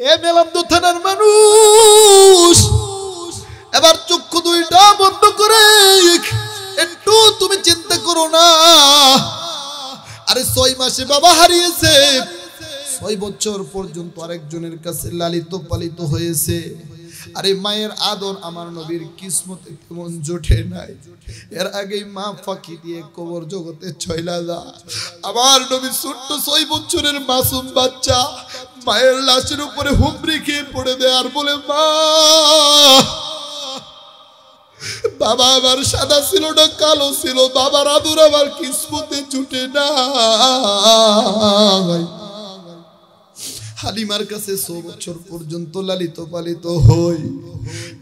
এ মেলান্দ থানার মানুষ এবার চক্ষু দুইটা বন্ধ করে একটু তুমি চিন্তা করো না। আরে 6 মাসে বাবা হারিয়েছে, 6 বছর পর্যন্ত আরেকজনের কাছে লালিত পালিত হয়েছে। আরে মায়ের আদর আমার নবীর কিসমতে কেমন জোটে নাই। এর আগেই মা ফাঁকি দিয়ে কবর জগতে চইলা যায়। আমার নবী ছোট্ট 6 বছরের মাসুম বাচ্চা মায়ের লাশের উপরে হুমড়ি খেয়ে পড়ে দেয় আর বলে, মা বাবা আমার সাদা ছিল না কালো ছিল, বাবার আদর আমার কিসমতে জুটে না। হালিমার কাছে 100 বছর পর্যন্ত লালিত পালিত হই,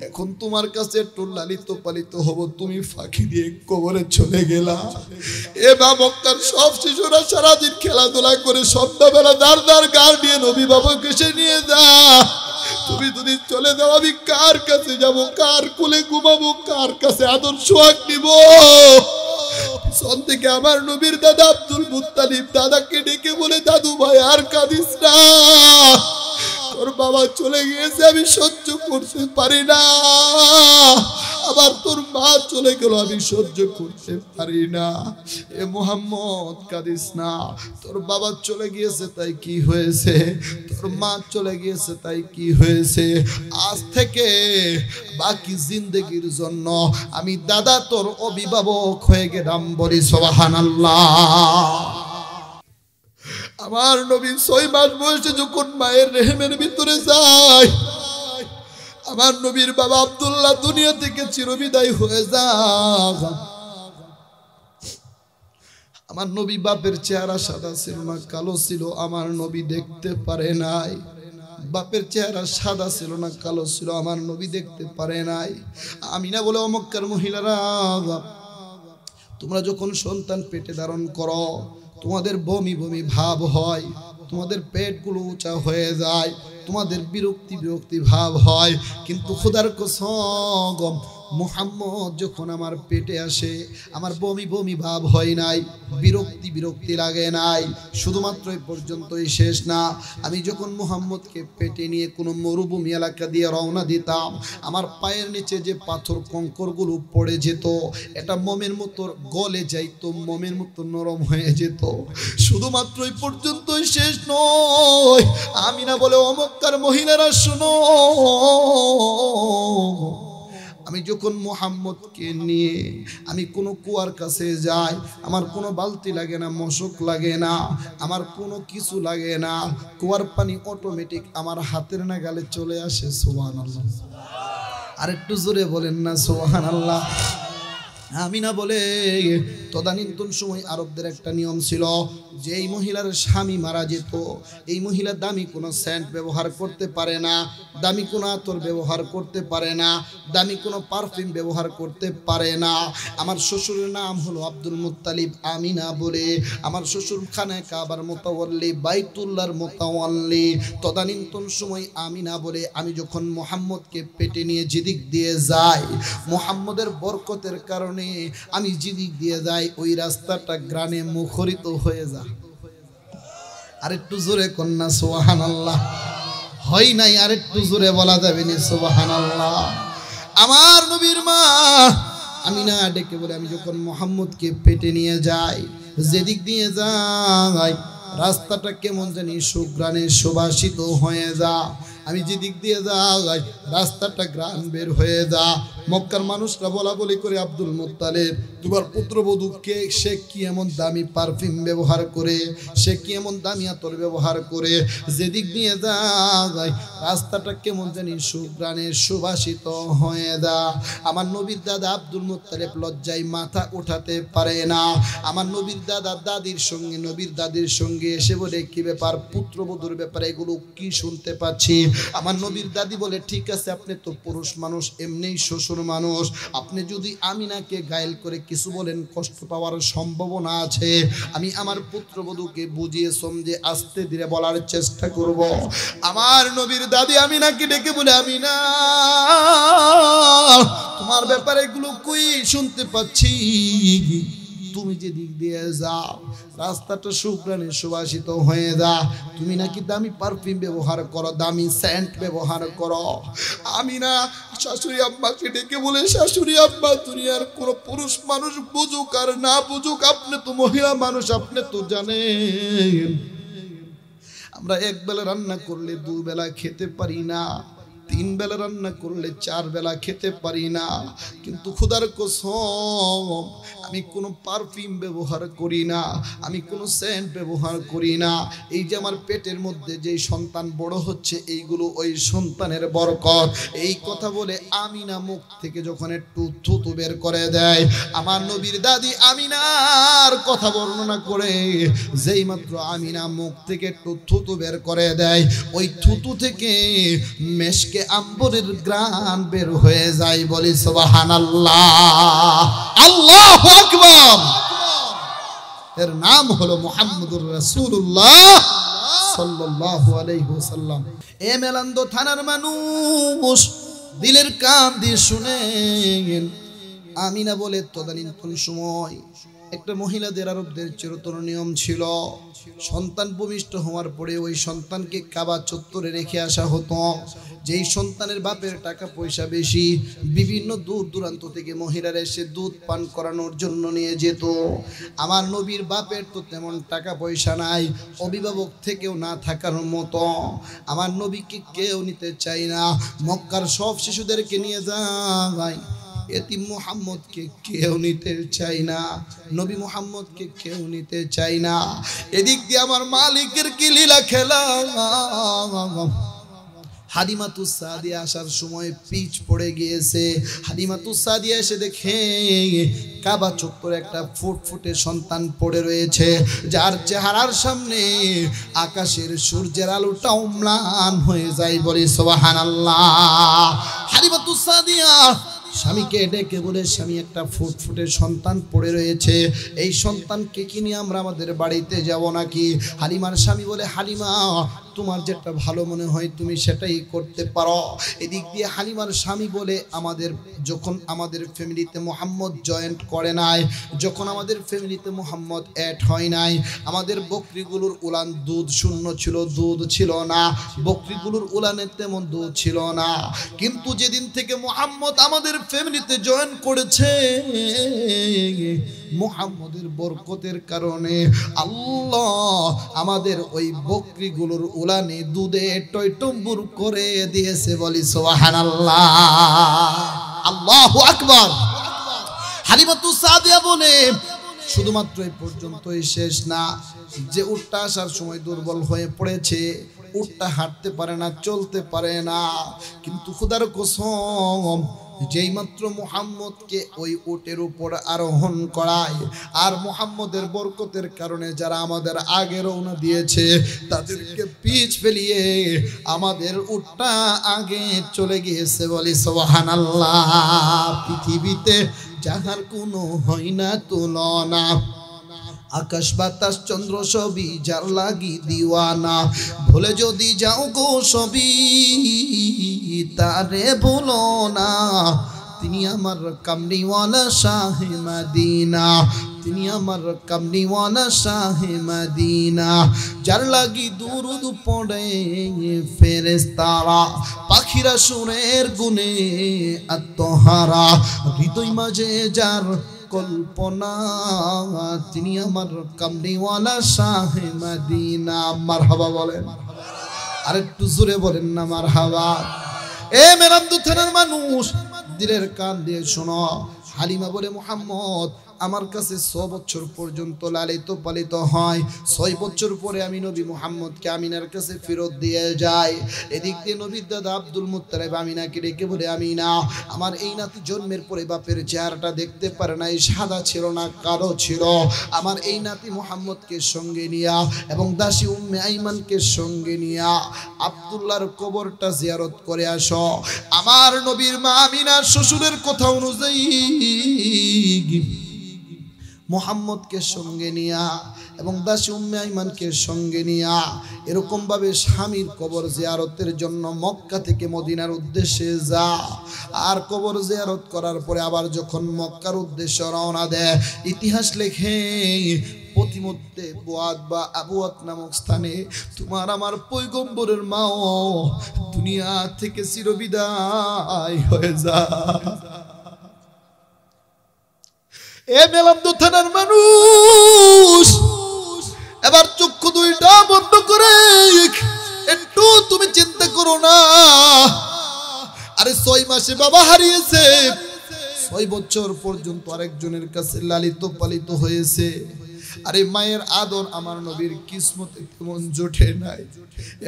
এখন তোমার কাছে একটু লালিত পালিত হব, তুমি ফাঁকি দিয়ে কবরে চলে গেলা। এ মা মক্কার সব শিশুরা সারাদিন খেলাধুলা করে সন্ধ্যাবেলা দাঁড় দাঁড় গাড় নিয়ে নবী বাবাকে সে নিয়ে যা। তুমি যদি চলে যাও আমি কার কাছে যাব, কার কোলে ঘুমাবো, কার কাছে আদর সোহাগ নিব? পিছন থেকে আমার নবীর দাদা আব্দুল মুত্তালিব দাদাকে ডেকে বলে, দাদু ভাই আর কাঁদিস না, তোর বাবা চলে গিয়েছে, আমি সহ্য করতে পারি না। আবার তোর মা চলে গেল, আমি সহ্য করতে পারি না। এ মুহাম্মদ কাঁদিস না, তোর বাবা চলে গিয়েছে তাই কি হয়েছে, তোর মা চলে গিয়েছে তাই কি হয়েছে, আজ থেকে বাকি জিন্দেগির জন্য আমি দাদা তোর অভিভাবক হয়ে গেলাম, বলি সুবহানাল্লাহ। আমার নবী 6 মাস বয়সে যখন মায়ের রেহেমের ভিতরে যায়, আমার নবীর বাবা আব্দুল্লাহ দুনিয়া থেকে চিরবিদায় হয়ে যায়। আমার নবী বাপের চেহারা সাদা ছিল না কালো ছিল, আমার নবী দেখতে পারে নাই। বাপের চেহারা সাদা ছিল না কালো ছিল, আমার নবী দেখতে পারে নাই। আমিনা বলে, ও মক্কার মহিলারা, তোমরা যখন সন্তান পেটে ধারণ করো তোমাদের বমি বমি ভাব হয়, তোমাদের পেটগুলো উঁচা হয়ে যায়, তোমাদের বিরক্তি বিরক্তি ভাব হয়। কিন্তু খোদার কসম, মুহাম্মদ যখন আমার পেটে আসে আমার বমি বমি ভাব হয় নাই, বিরক্তি বিরক্তি লাগে নাই। শুধুমাত্র এই পর্যন্তই শেষ না, আমি যখন মুহাম্মদকে পেটে নিয়ে কোনো মরুভূমি এলাকা দিয়ে রওনা দিতাম, আমার পায়ের নিচে যে পাথর কঙ্করগুলো পড়ে যেত এটা মোমের মতো গলে যাইতো, মোমের মতো নরম হয়ে যেত। শুধুমাত্র এই পর্যন্তই শেষ নয়, আমিনা বলে, ও মক্কার মহিলারা শোনো, আমি যখন মুহাম্মদকে নিয়ে আমি কোনো কুয়ার কাছে যাই, আমার কোনো বালতি লাগে না, মশক লাগে না, আমার কোনো কিছু লাগে না, কুয়ার পানি অটোমেটিক আমার হাতের নাগালে চলে আসে। সুবহানাল্লাহ, আর একটু জোরে বলেন না সুবহানাল্লাহ। আমিনা বলে, তদানীন্তন সময় আরবদের একটা নিয়ম ছিল, যে এই মহিলার স্বামী মারা যেত, এই মহিলা দামি কোনো সেন্ট ব্যবহার করতে পারে না, দামি কোনো আতর ব্যবহার করতে পারে না, দামি কোনো পারফিউম ব্যবহার করতে পারে না। আমার শ্বশুরের নাম হলো আব্দুল মুত্তালিব। আমিনা বলে, আমার শ্বশুর খানায় কাবার মোতাওয়াল্লি, বাইতুল্লাহর মোতাওয়াল্লি। তদানীন্তন সময় আমিনা বলে, আমি যখন মুহাম্মদকে পেটে নিয়ে যেদিক দিয়ে যাই, মুহাম্মদের বরকতের কারণে আমি যেদিক দিয়ে যাই ওই রাস্তাটা গ্রানে মুখরিত হয়ে যায়। আর একটু জোরে কন্যা সুবহানাল্লাহ হয় নাই, আর একটু জোরে বলা যাবে না সুবহানাল্লাহ। আমার নবীর মা আমিনা ডেকে বলে, আমি যখন মুহাম্মদকে পেটে নিয়ে যাই, যেদিক দিয়ে যাই রাস্তাটা কেমন জানি সুগ্রানে সুবাসিত হয়ে যা, আমি যেদিক দিয়ে যাই রাস্তাটা গ্রান বের হয়ে যা। মক্কার মানুষরা বলা বলি করে, আব্দুল মুত্তালিব তোমার পুত্রবধূ কে, সে কি এমন দামি পারফিউম ব্যবহার করে, সে কি এমন দামি আতর ব্যবহার করে, যেদিক দিয়ে যায় রাস্তাটা কেমন জানি সুগ্রানে সুবাসিত হয়ে যা। আমার নবীর দাদা আব্দুল মুত্তালিব লজ্জায় মাথা উঠাতে পারে না। আমার নবীর দাদা দাদির সঙ্গে, নবীর দাদির সঙ্গে এসে বলে, কি ব্যাপার পুত্রবধূর ব্যাপারে এগুলো কি শুনতে পাচ্ছি? আমার নবীর দাদি বলে, ঠিক আছে, আপনি তো পুরুষ মানুষ, এমনিই শ্বশুর মানুষ, আপনি যদি আমিনাকে গায়েল করে কিছু বলেন কষ্ট পাওয়ার সম্ভাবনা আছে। আমি আমার পুত্রবধূকে বুঝিয়ে সমঝে আস্তে ধীরে বলার চেষ্টা করব। আমার নবীর দাদি আমিনাকে ডেকে বলে, আমিনা তোমার ব্যাপারে এগুলো কই শুনতে পাচ্ছি, তুমি যে দিক দিয়ে যাও রাস্তাটা সুঘ্রাণে সুবাসিত হয়ে যা। তুমি নাকি দামি পারফিউম ব্যবহার করো, দামি সেন্ট ব্যবহার করো। আমি না শাশুড়ি আব্বাকে ডেকে বলে, শাশুড়ি আব্বা দুনিয়ার কোনো পুরুষ মানুষ বুঝুক আর না বুঝুক, আপনি তো মহিলা মানুষ, আপনি তো জানেন আমরা এক বেলা রান্না করলে দুবেলা খেতে পারি না, তিন বেলা রান্না করলে চার বেলা খেতে পারি না। কিন্তু খোদার কসম আমি কোনো পারফিউম ব্যবহার করি না, আমি কোনো সেন্ট ব্যবহার করি না। এই যে আমার পেটের মধ্যে যে সন্তান বড় হচ্ছে এইগুলো ওই সন্তানের বরকত। এই কথা বলে আমিনা মুখ থেকে যখন একটু থুতু বের করে দেয়, আমার নবীর দাদি আমিনার কথা বর্ণনা করে যেই মাত্র আমিনা মুখ থেকে একটু থুতু বের করে দেয়, ওই থুতু থেকে মেশকে আম্বরের গ্রান বের হয়ে যায়। বলি সুবহানাল্লাহ, আল্লাহু আকবার। এর নাম হলো মুহাম্মদুর রাসূলুল্লাহ সাল্লাল্লাহু আলাইহি ওয়াসাল্লাম। এ মেলান্দ থানার মানুষ দিলের কান দিয়ে শুনেন, আমিনা বলে তদানীন্তন সময় একটা মহিলাদের আরবদের চিরতর নিয়ম ছিল, সন্তান ভূমিষ্ঠ হওয়ার পরে ওই সন্তানকে কাবা চত্বরে রেখে আসা হতো। যেই সন্তানের বাপের টাকা পয়সা বেশি, বিভিন্ন দূর দূরান্ত থেকে মহিলারা এসে দুধ পান করানোর জন্য নিয়ে যেত। আমার নবীর বাপের তো তেমন টাকা পয়সা নাই, অভিভাবক থেকেও না থাকার মতো। আমার নবীকে কেউ নিতে চায় না, মক্কার সব শিশুদেরকে নিয়ে যায়, এতিম মুহাম্মদকে কেউ নিতে চায় না, নবী মুহাম্মদকে কেউ নিতে চায় না। এদিক দিয়ে আমার মালিকের কি লীলা খেলা। হালিমাতুস সাদিয়া আসার সময় পিচ পড়ে গিয়েছে। হালিমাতুস সাদিয়া এসে দেখে কাবা চত্বরে একটা ফুটফুটে সন্তান পড়ে রয়েছে, যার চেহারার সামনে আকাশের সূর্যের আলোটা অম্লান হয়ে যায়। বলি সুবহানাল্লাহ। হালিমাতুস সাদিয়া স্বামীকে ডেকে বলে, স্বামী একটা ফুটফুটে সন্তান পড়ে রয়েছে, এই সন্তানকে কি নিয়ে আমরা আমাদের বাড়িতে যাব নাকি? হালিমার স্বামী বলে, হালিমা তোমার যেটা ভালো মনে হয় তুমি সেটাই করতে পারো। এদিক দিয়ে হালিমার স্বামী বলে, যখন আমাদের ফ্যামিলিতে মোহাম্মদ জয়েন্ট করে নাই, যখন আমাদের ফ্যামিলিতে মোহাম্মদ অ্যাড হয় নাই, আমাদের বকরিগুলোর উলান দুধ শূন্য ছিল, দুধ ছিল না, বকরিগুলোর উলানে তেমন দুধ ছিল না। কিন্তু যেদিন থেকে মোহাম্মদ আমাদের ফ্যামিলিতে জয়েন করেছে, মুহাম্মদের বরকতের কারণে আল্লাহ আমাদের ওই বকরিগুলোর উলানে দুধে টইটম্বুর করে দিয়েছে। বলি সুবহানাল্লাহ, আল্লাহু আকবার। হালিমাতুস সাদিয়া বলে, শুধুমাত্র এই পর্যন্তই শেষ না, যে উটটা আসার সময় দুর্বল হয়ে পড়েছে, উটটা হাঁটতে পারে না, চলতে পারে না, কিন্তু খোদার কসম যেই মাত্র মুহাম্মদকে ওই উটের উপর আরোহণ করায়, আর মুহাম্মদের বরকতের কারণে যারা আমাদের আগে রওনা দিয়েছে তাদেরকে পিছ ফেলিয়ে আমাদের উটটা আগে চলে গিয়েছে। বলি সুবহানাল্লাহ। পৃথিবীতে যাহার কোনো হয় না তুলনা, আকাশ বাতাস চন্দ্র সবই যার লাগি দিওয়ানা, ভুলে যদি যাও গো সবই তারে ভুলো না। তিনি আমার কামলিওয়ালা শাহে মদিনা, তিনি আমার কামলিওয়ালা শাহে মদিনা, যার লাগি দুরুদ পড়ে ফেরেশতারা, পাখিরা সুরের গুনে আত্মহারা, হৃদয় মাঝে যার কল্পনা, তিনি আমার কামলিওয়ালা শাহে মদিনা। মারহাবা বলেন, আর একটু জোরে বলেন না মারহাবা। এ মেরামদু থানার মানুষ দিলের কান দিয়ে শোনো, হালিমা বলে, মুহাম্মদ আমার কাছে 6 বছর পর্যন্ত লালিত পালিত হয়, 6 বছর পরে আমি নবী মুহাম্মদকে আমিনার কাছে ফেরত দিয়ে যাই। এদিক দিয়ে নবীর দাদা আব্দুল মুত্তালিব আমিনাকে ডেকে বলে, আমিনা আমার এই নাতি জন্মের পরে বাপের চেহারাটা দেখতে পারে নাই, সাদা ছিল না কালো ছিল, আমার এই নাতি মুহাম্মদকে সঙ্গে নিয়া এবং দাসী উম্মে আইমানকে সঙ্গে নিয়া আব্দুল্লাহর কবরটা জিয়ারত করে আসো। আমার নবীর মা আমিনার শ্বশুরের কথা অনুযায়ী মুহাম্মদকে সঙ্গে নিয়া এবং দাসী উম্মে আইমানকে সঙ্গে নিয়া এরকম ভাবে স্বামীর কবর জিয়ারতের জন্য মক্কা থেকে মদিনার উদ্দেশ্যে যা। আর কবর জিয়ারত করার পরে আবার যখন মক্কার উদ্দেশ্যে রওনা দেয়, ইতিহাস লেখে পথিমধ্যে বুয়াদ বা আবুয়াত নামক স্থানে তোমার আমার পয়গম্বরের মাও দুনিয়া থেকে চিরবিদায় হয়ে যায়। এ মেলান্দ থানার মানুষ, এবার চক্ষু দুইটা বন্ধ করে একটু তুমি চিন্তা করো না। আরে 6 মাসে বাবা হারিয়েছে, 6 বছর পর্যন্ত আরেকজনের কাছে লালিত পালিত হয়েছে। আরে মায়ের আদর আমার নবীর কিসমতে কেমন জোটে নাই।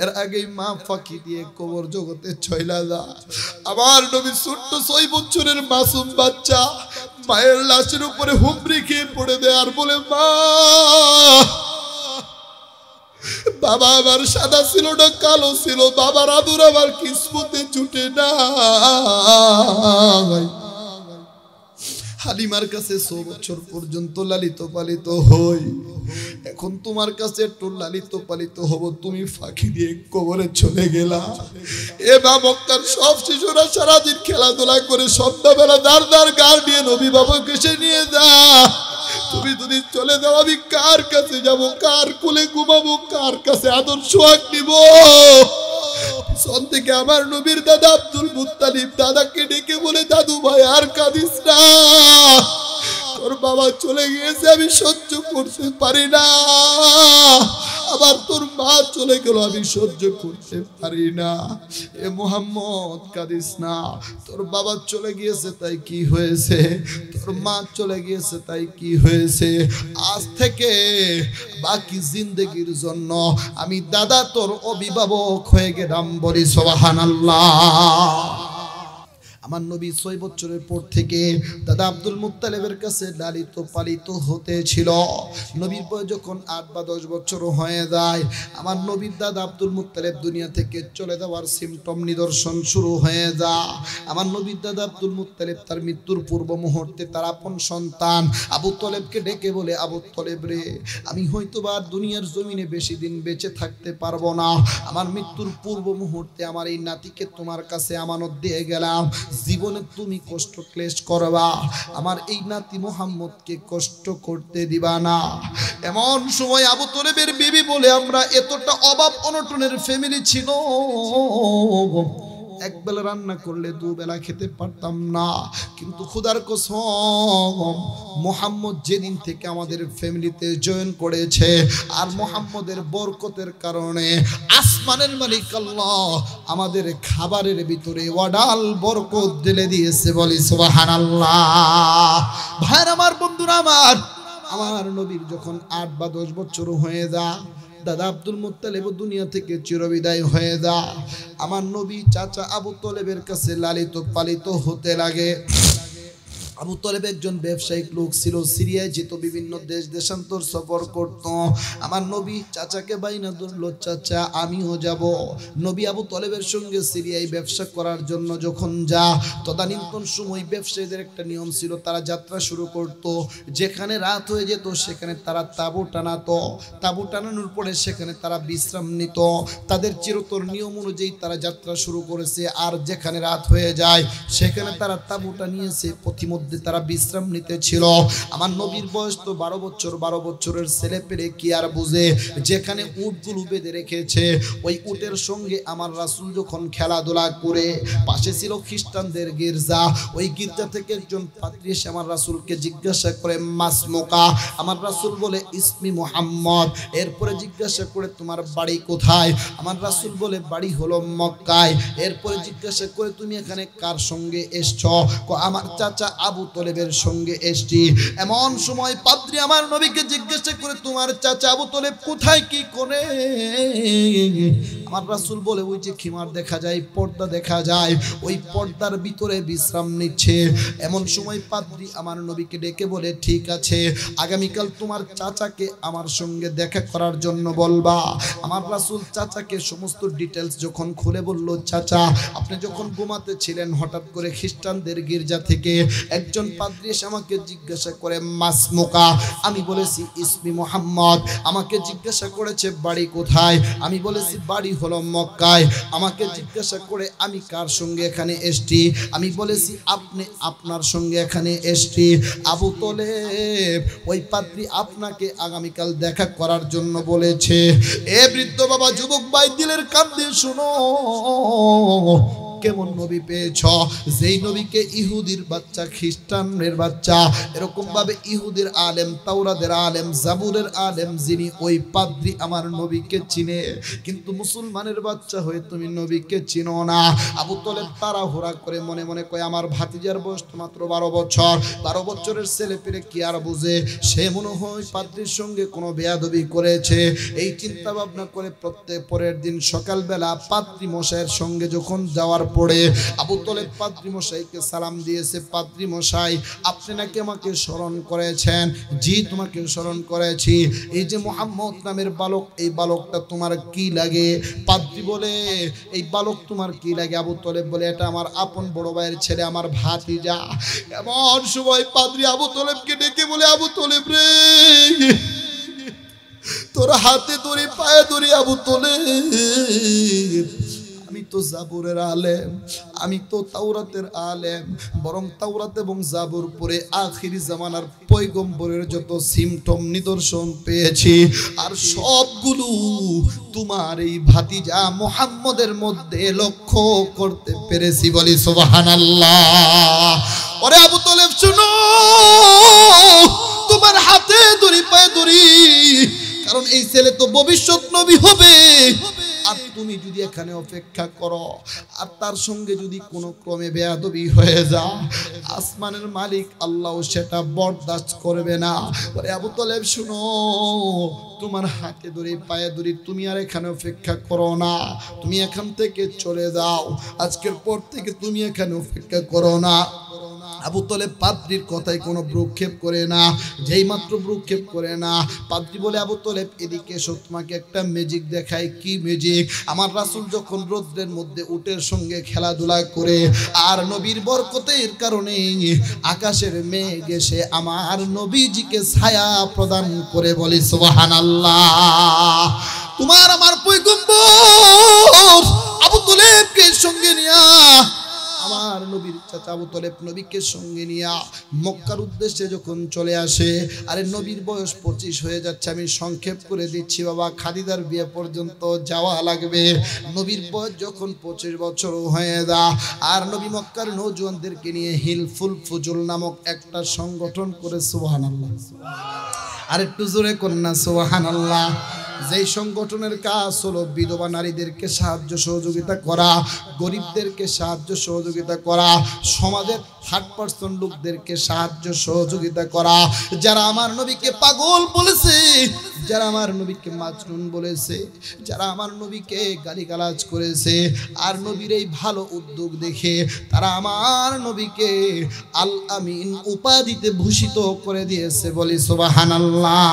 এর আগেই মা ফাঁকি দিয়ে কবর জগতে চইলা যায়। আমার নবী ছোট্ট 6 বছরের মাসুম বাচ্চা মায়ের লাশের উপরে হুমড়ি খেয়ে পড়ে দেয় আর বলে, মা বাবা আমার সাদা ছিল না কালো ছিল, বাবার আদর আমার কিসমতে জুটে না। হালিমার কাছে 6 বছর পর্যন্ত লালিত পালিত হই, এখন তোমার কাছে একটু লালিত পালিত হব, তুমি ফাঁকি দিয়ে কবরে চলে গেলা। এবার মক্কার সব শিশুরা সারাদিন খেলাধুলা করে সন্ধ্যাবেলা দাঁড় দাঁড় গাড় নিয়ে নবী বাবাকে সে নিয়ে যা। তুমি যদি চলে যাও আমি কার কাছে যাব, কার কোলে ঘুমাবো, কার কাছে আদর সোহাগ নিব? পিছন থেকে আমার নবীর দাদা আব্দুল মুত্তালিব দাদাকে ডেকে বলে, দাদু ভাই আর কাঁদিস না, তোর বাবা চলে গিয়েছে, আমি সহ্য করতে পারি না। আবার তোর মা চলে গেল, আমি সহ্য করতে পারি না। এ মুহাম্মদ কাঁদিস না, তোর বাবা চলে গিয়েছে তাই কি হয়েছে, তোর মা চলে গিয়েছে তাই কি হয়েছে, আজ থেকে বাকি জিন্দেগির জন্য আমি দাদা তোর অভিভাবক হয়ে গেলাম, বলি সুবহানাল্লাহ। আমার নবী 6 বছরের পর থেকে দাদা আব্দুল মুত্তালিবের কাছে লালিত পালিত হতে ছিল। নবীর বয়স যখন 8 বা 10 বছর হয়ে যায়, আমার নবীর দাদা আব্দুল মুত্তালিব দুনিয়া থেকে চলে যাওয়ার সিমটম নিদর্শন শুরু হয়ে যায়। আমার নবীর দাদা আব্দুল মুত্তালিব তার মৃত্যুর পূর্ব মুহূর্তে তার আপন সন্তান আবু তলেবকে ডেকে বলে, আবু তলেব রে, আমি হয়তোবা দুনিয়ার জমিনে বেশি দিন বেঁচে থাকতে পারবো না, আমার মৃত্যুর পূর্ব মুহূর্তে আমার এই নাতিকে তোমার কাছে আমানত দিয়ে গেলাম, জীবনে তুমি কষ্ট ক্লেশ করবা, আমার এই নাতি মুহাম্মদকে কষ্ট করতে দিবা না। এমন সময় আবু তলেবের বিবি বলে, আমরা এতটা অভাব অনটনের ফ্যামিলি ছিল, একবেলা রান্না করলে দুবেলা খেতে পারতাম না, কিন্তু খোদার কসম মুহাম্মদ যেদিন থেকে আমাদের ফ্যামিলিতে জয়েন করেছে আর মুহাম্মদের বরকতের কারণে আসমানের মালিক আল্লাহ আমাদের খাবারের ভিতরে ওয়াডাল বরকত ঢেলে দিয়েছে, বলি সুবহানাল্লাহ। ভাইরা আমার, বন্ধুরা আমার, আমার নবীর যখন 8 বা 10 বছর হয়ে যায়, দাদা আব্দুল মুত্তালিব দুনিয়া থেকে চিরবিদায় হয়ে যায়, আমার নবী চাচা আবু তলেবের কাছে লালিত পালিত হতে লাগে। আবু তলেব একজন ব্যবসায়িক লোক ছিল, সিরিয়ায় যেত, বিভিন্ন দেশ দেশান্তর সফর করত। আমার নবী চাচাকে বাইনা ধরল, চাচা আমিও যাব। নবী আবু তলেবের সঙ্গে সিরিয়ায় ব্যবসা করার জন্য যখন যা, তদানীন্তন সময় ব্যবসায়ীদের একটা নিয়ম ছিল, তারা যাত্রা শুরু করত, যেখানে রাত হয়ে যেত সেখানে তারা তাঁবু টানাতো, তাঁবু টানানোর পরে সেখানে তারা বিশ্রাম নিত। তাদের চিরতর নিয়ম অনুযায়ী তারা যাত্রা শুরু করেছে, আর যেখানে রাত হয়ে যায় সেখানে তারা তাঁবুটা নিয়েছে, পথিমধ্যে তারা বিশ্রাম নিতে ছিল। আমার নবীর বয়স তো 12 বছর, 12 বছরের ছেলে পেলে কি আর বুঝে, যেখানে উটগুলো বেঁধে রেখেছে ওই উটের সঙ্গে আমার রাসূল যখন খেলাধুলা করে, পাশে ছিল খ্রিস্টানদের গির্জা, ওই গির্জা থেকে একজন পাদ্রী এসে আমার রাসূলকে জিজ্ঞাসা করে, মাসমুকা, আমার রাসূল বলে ইসমি মুহাম্মদ। এরপরে জিজ্ঞাসা করে, তোমার বাড়ি কোথায়? আমার রাসূল বলে, বাড়ি হলো মক্কায়। এরপরে জিজ্ঞাসা করে, তুমি এখানে কার সঙ্গে এসছো? আমার চাচা আবু তলেবের সঙ্গে এসছি। এমন সময় পাদ্রী আমার নবীকে জিজ্ঞাসা করে, তোমার চাচা আবু তলেব কোথায়, কি করে? আমার রাসূল বলে ওই যে খিমার দেখা যায়, পর্দা দেখা যায়, ওই পর্দার ভিতরে বিশ্রাম নিচ্ছে। এমন সময় পাদ্রী আমার নবীকে ডেকে বলে, ঠিক আছে, আগামীকাল তোমার চাচাকে আমার সঙ্গে দেখা করার জন্য বলবা। আমার রাসূল চাচাকে সমস্ত ডিটেলস যখন খুলে বলল, চাচা আপনি যখন ঘুমাতে ছিলেন হঠাৎ করে খ্রিস্টানদের গির্জা থেকে একজন পাদ্রী এসে আমাকে জিজ্ঞাসা করে মাসমুকা, আমি বলেছি ইসমি মুহাম্মদ। আমাকে জিজ্ঞাসা করেছে বাড়ি কোথায়, আমি বলেছি বাড়ি হলো মক্কায়। আমাকে জিজ্ঞাসা করে আমি কার সঙ্গে এখানে এসেছি, আমি বলেছি আপনি আপনার সঙ্গে এখানে এসেছি। আবু তলেব ওই পাদ্রী আপনাকে আগামীকাল দেখা করার জন্য বলেছে। এ বৃদ্ধ বাবা, যুবক ভাই, দিলের কান দিয়ে শুনো, কেমন নবী পেয়েছ, যেই নবীকে ইহুদির বাচ্চা, খ্রিস্টানের বাচ্চা, এরকম ভাবে ইহুদির আলেম, তাওরাতের আলেম, জাবুরের আলেম, যিনি ওই পাদ্রী আমার নবীকে চিনে, কিন্তু মুসলমানের বাচ্চা হয়ে তুমি নবীকে চিনো না। আবু তলেব তাড়াহুড়া করে মনে মনে কয়, আমার ভাতিজার বয়স মাত্র 12 বছর, 12 বছরের ছেলে পেলে কি আর বুঝে, সে মনে হয় পাদ্রীর সঙ্গে কোনো বেয়াদবি করেছে। এই চিন্তা ভাবনা করে পরের দিন সকালবেলা পাদ্রী মশাইয়ের সঙ্গে যখন যাওয়ার পড়ে আবু তলেব পাদ্রী মশাইকে সালাম দিয়েছে, পাদ্রী মশাই আপনি নাকি আমাকে স্মরণ করেছেন? জি তোমাকে স্মরণ করেছি। এই যে মুহাম্মদ নামের বালক, এই বালকটা তোমার কি লাগে? পাদ্রী বলে, এই বালক তোমার কি লাগে? আবু তলেব বলে, এটা আমার আপন বড় ভাইয়ের ছেলে, আমার ভাতিজা। এমন সময় পাদ্রী আবু তলেবকে ডেকে বলে, আবু তলেব রে, তোর হাতে ধরে পায়ে ধরে আবু তলেব, আমি তো জাবুরের আলেম, আমি তো তাওরাতের আলেম, বরং তাওরাত এবং জাবুর পরে আখিরি জামানার পয়গম্বরের যত সিমটম নিদর্শন পেয়েছি, আর সবগুলো তোমার এই ভাতিজা মুহাম্মদের মধ্যে লক্ষ্য করতে পেরেছি। বলি সুবহানাল্লাহ। ওরে আবু তলেব শুনো, তোমার হাতে ধরি পায়ে ধরি, কারণ এই ছেলে তো ভবিষ্যৎ নবী হবে। আর তুমি যদি এখানে অপেক্ষা করো আর তার সঙ্গে যদি কোনো ক্রমে বেয়াদবি হয়ে যায়, আসমানের মালিক আল্লাহ সেটা বরদাস্ত করবে না। ওরে আবু তলেব শুনো, তোমার হাতে ধরে পায়ে ধরে তুমি আর এখানে অপেক্ষা করো না, তুমি এখান থেকে চলে যাও, আজকের পর থেকে তুমি এখানে অপেক্ষা করো না। আবু তলেব পাদ্রীর কথায় কোনো ভ্রুক্ষেপ করে না, যেই মাত্র ভ্রুক্ষেপ করে না, পাদ্রী বলে, আবু তলেব এদিকে এসো, তোমাকে একটা ম্যাজিক দেখাই। কি ম্যাজিক? আমার রাসূল যখন রৌদ্রের মধ্যে উটের সঙ্গে খেলাধুলা করে আর নবীর বরকতের কারণে আকাশের মেঘ এসে আমার নবীজিকে ছায়া প্রদান করে। বলি সুবহানাল্লাহ। তোমার আমার পয়গম্বর আবু তলেবকে সঙ্গে নিয়া, আমার নবীর চাচা আবু তলেব নবীকে সঙ্গে নিয়ে মক্কার উদ্দেশ্যে যখন চলে আসে, আরে নবীর বয়স 25 হয়ে যাচ্ছে, আমি সংক্ষেপ করে দিচ্ছি বাবা, খাদিজার বিয়ে পর্যন্ত যাওয়া লাগবে। নবীর বয়স যখন 25 বছর হয়ে যায়, আর নবী মক্কার নওজোয়ানদেরকে নিয়ে হিলফুল ফুজুল নামক একটা সংগঠন করে। সুবহানাল্লাহ। আর একটু জোরে কন্যা সুবহানাল্লাহ। যেই সংগঠনের কাজ হলো বিধবা নারীদেরকে সাহায্য সহযোগিতা করা, গরিবদেরকে সাহায্য সহযোগিতা করা, সমাজের 60% লোকদেরকে সাহায্য সহযোগিতা করা। যারা আমার নবীকে পাগল বলেছে, যারা আমার নবীকে মাজনুন বলেছে, যারা আমার নবীকে গালিগালাজ করেছে, আর নবীর এই ভালো উদ্যোগ দেখে তারা আমার নবীকে আল আমিন উপাধিতে ভূষিত করে দিয়েছে। বলি সুবহানাল্লাহ।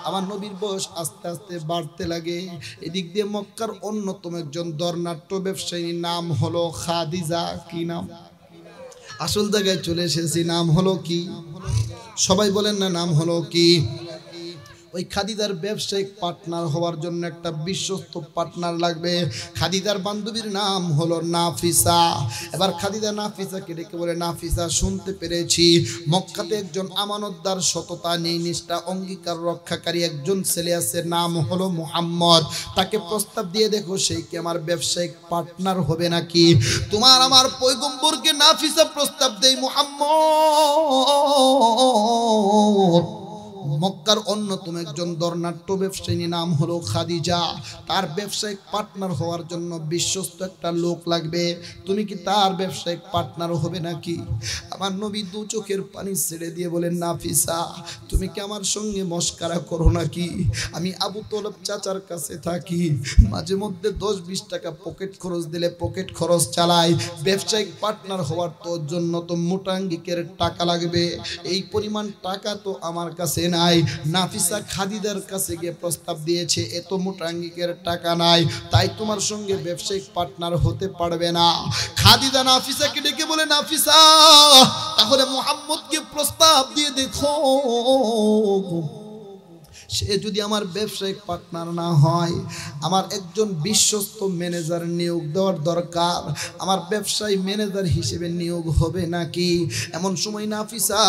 আমার নবীর বয়স আস্তে আস্তে বাড়তে লাগে। এদিক দিয়ে মক্কার অন্যতম একজন দর্নাট্য ব্যবসায়ী, নাম হলো খাদিজা। কি নাম? আসল জায়গায় চলে এসেছি, নাম হলো কি? সবাই বলেন না, নাম হলো কি? ওই খাদিজার ব্যবসায়িক পার্টনার হওয়ার জন্য একটা বিশ্বস্ত পার্টনার লাগবে। খাদিজার বান্ধবীর নাম হলো নাফিসা। এবার খাদিজা নাফিসাকে ডেকে বলে, নাফিসা শুনতে পেরেছি মক্কাতে একজন আমানতদার, সততা, নিষ্ঠা, অঙ্গীকার রক্ষাকারী একজন ছেলে আছে, নাম হলো মুহাম্মদ। তাকে প্রস্তাব দিয়ে দেখো, সেই কি আমার ব্যবসায়িক পার্টনার হবে নাকি? তোমার আমার পয়গম্বরকে নাফিসা প্রস্তাব দেয়, মুহাম্মদ মক্কার অন্যতম একজন ধর্নাঢ্য ব্যবসায়ী, নাম হলো খাদিজা। তার ব্যবসায়িক পার্টনার হওয়ার জন্য বিশ্বস্ত একটা লোক লাগবে। তুমি কি তার ব্যবসায়িক পার্টনার হবে নাকি? আমার নবী দু চোখের পানি ছেড়ে দিয়ে বলেন, নাফিসা তুমি কি আমার সঙ্গে মস্কারা করো নাকি? আমি আবু তলব চাচার কাছে থাকি, মাঝে মধ্যে 10-20 টাকা পকেট খরচ দিলে পকেট খরচ চালাই। ব্যবসায়িক পার্টনার হওয়ার তোর জন্য তো মোটাঙ্গিকের টাকা লাগবে, এই পরিমাণ টাকা তো আমার কাছে নাই। নাফিসা খাদিজার কাছে গিয়ে প্রস্তাব দিয়েছে, এত মোটাঙ্গিকের টাকা নাই, তাই তোমার সঙ্গে ব্যবসায়িক পার্টনার হতে পারবে না। খাদিজা নাফিসাকে ডেকে বলে, নাফিসা তাহলে মুহাম্মদকে প্রস্তাব দিয়ে দেখো, সে যদি আমার ব্যবসায়িক পার্টনার না হয়, আমার একজন বিশ্বস্ত ম্যানেজার নিয়োগ দেওয়ার দরকার, আমার ব্যবসায়ী ম্যানেজার হিসেবে নিয়োগ হবে নাকি? এমন সময় নাফিসা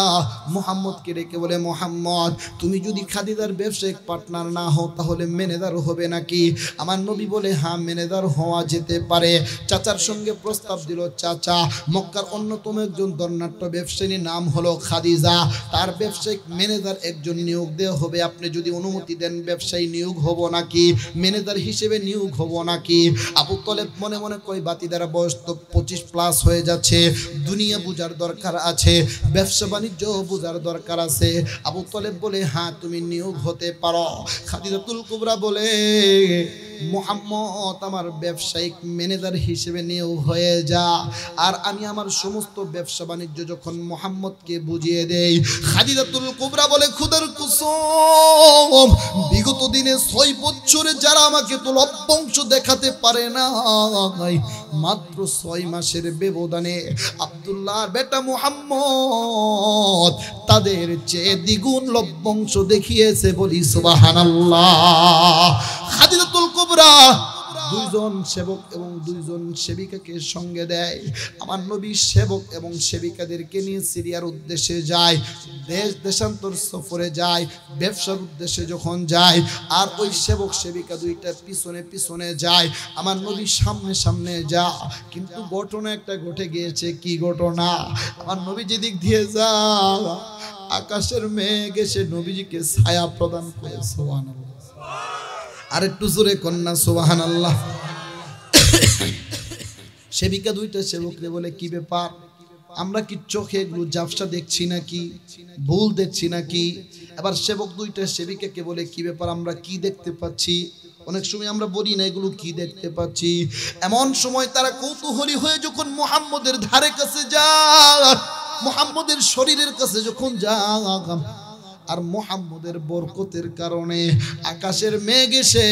মুহাম্মদকে ডেকে বলে, মুহাম্মদ তুমি যদি খাদিজার ব্যবসায়িক পার্টনার না হও তাহলে ম্যানেজার হবে নাকি? আমার নবী বলে, হ্যাঁ ম্যানেজার হওয়া যেতে পারে। চাচার সঙ্গে প্রস্তাব দিল। চাচা মক্কার অন্যতম একজন ধর্নাঢ্য ব্যবসায়ী, নাম হলো খাদিজা, তার ব্যবসায়িক ম্যানেজার একজন নিয়োগ দেওয়া হবে, আপনি যদি অনুমতি দেন ব্যবসায়ী নিয়োগ হব নাকি, ম্যানেজার হিসেবে নিয়োগ হব নাকি? আবু তলেব মনে মনে কই, বাতিদার বয়স তো 25+ হয়ে যাচ্ছে, দুনিয়া বুঝার দরকার আছে, ব্যবসা বাণিজ্য বুঝার দরকার আছে। আবু তলেব বলে, হ্যাঁ তুমি নিয়োগ হতে পারো। খাদিজাতুল কুবরা বলে, মুহাম্মদ আমার ব্যবসায়িক ম্যানেজার হিসেবে নিয়োগ হয়ে যা, আর আমি আমার সমস্ত ব্যবসা বাণিজ্য যখন মুহাম্মদকে বুঝিয়ে দেই। খাদিজাতুল কুবরা বলে, খুদার কসম বিগত দিনে 6 বছরে যারা আমাকে তো লভ্যাংশ দেখাতে পারে না, মাত্র 6 মাসের ব্যবধানে আব্দুল্লাহর বেটা মুহাম্মদ তাদের চেয়ে দ্বিগুণ লভ্যাংশ দেখিয়েছে, বলি সুবহানাল্লাহ। খাদিজাতুল কুবরা 2 জন সেবক এবং 2 জন সেবিকাকে সঙ্গে দেয়। আমার নবী সেবক এবং সেবিকাদেরকে নিয়ে সিরিয়ার উদ্দেশ্যে যায়, দেশ দেশান্তর সফরে যায়, ব্যবসার উদ্দেশ্যে যখন যায়, আর ওই সেবক সেবিকা 2টা পিছনে পিছনে যায়, আমার নবী সামনে সামনে যা। কিন্তু ঘটনা একটা ঘটে গিয়েছে। কি ঘটনা? আমার নবী যেদিক দিয়ে যা, আকাশের মেঘ এসে নবীজিকে ছায়া প্রদান করে। সুবহানাল্লাহ, আর একটু জোরে কন্যা সুবহানাল্লাহ। সেবিকা 2টা সেবকরে বলে, কি ব্যাপার, আমরা কি চোখে এগুলো জাফসা দেখছি নাকি, ভুল দেখছি নাকি? এবার সেবক 2টা সেবিকাকে বলে, কি ব্যাপার, আমরা কি দেখতে পাচ্ছি? অনেক সময় আমরা বলি না এগুলো কি দেখতে পাচ্ছি। এমন সময় তারা কৌতূহলী হয়ে যখন মুহাম্মদের ধারে কাছে যায়, মুহাম্মদের শরীরের কাছে যখন যায়, আর মুহাম্মদের বরকতের কারণে আকাশের মেঘ এসে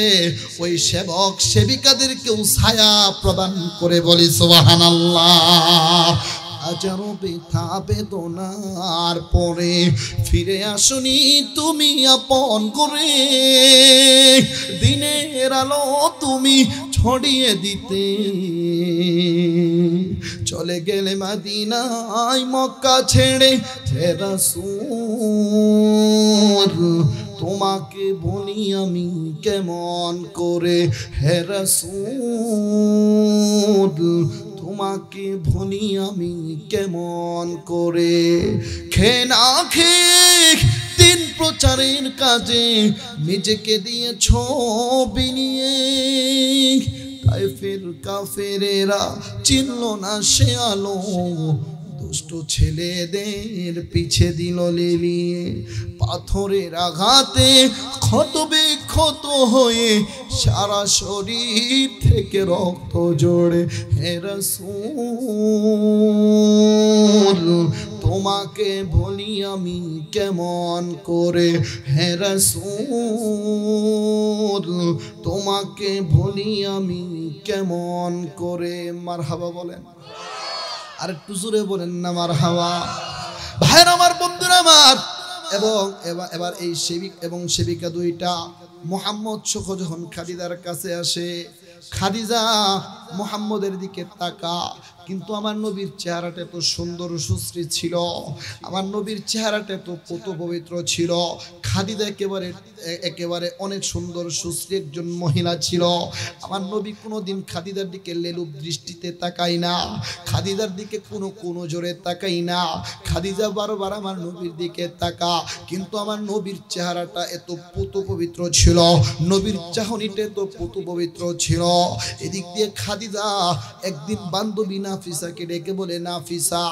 ওই সেবক সেবিকাদেরকেও ছায়া প্রদান করে, বলি সুবহানাল্লাহ। হাজারো ব্যথা বেদনার পরে ফিরে আসনি তুমি আপন করে, দিনের আলো তুমি ছড়িয়ে দিতে, চলে গেলে মদিনায় মক্কা ছেড়ে হে রাসূল, তোমাকে বলি আমি কেমন করে হে রাসূল, তোমাকে ভুলি আমি কেমন করে। খেয়ে না খেয়ে দিন প্রচারের কাজে নিজেকে দিয়েছ বিনিয়ে, তাইফের কাফেরেরা চিনল না সে আলো, দুষ্ট ছেলেদের পিছে দিল লেলিয়ে, পাথরের আঘাতে ক্ষত বিক্ষত হয়ে সারা শরীর থেকে রক্ত জোড়ে হে রাসূল, তোমাকে বলি আমি কেমন করে হে রাসূল, তোমাকে বলি আমি কেমন করে। মারহাবা বলেন, আর একটু জোরে বলেন না মারহাবা। ভাইরা আমার, বন্ধুরা আমার, এবং এবার এই সেবিক এবং সেবিকা 2টা মুহাম্মদ সহ যখন খাদিজার কাছে আসে, খাদিজা মুহাম্মদের দিকে তাকা। কিন্তু আমার নবীর চেহারাটা এত সুন্দর সুশ্রী ছিল, আমার নবীর চেহারাটা এত পুত পবিত্র ছিল। খাদিজা একেবারে অনেক সুন্দর সুশ্রী একজন মহিলা ছিল। আমার নবী কোনোদিন খাদিজার দিকে লেলুপ দৃষ্টিতে তাকাই না, খাদিজার দিকে কোনো জোরে তাকাই না। খাদিজা বারবার আমার নবীর দিকে তাকা, কিন্তু আমার নবীর চেহারাটা এত পুত পবিত্র ছিল, নবীর চাহনিটা এত পুত পবিত্র ছিল। এদিক দিয়ে খাদিজা একদিন বান্ধবী নাফিসাকে ডেকে বলে, নাফিসা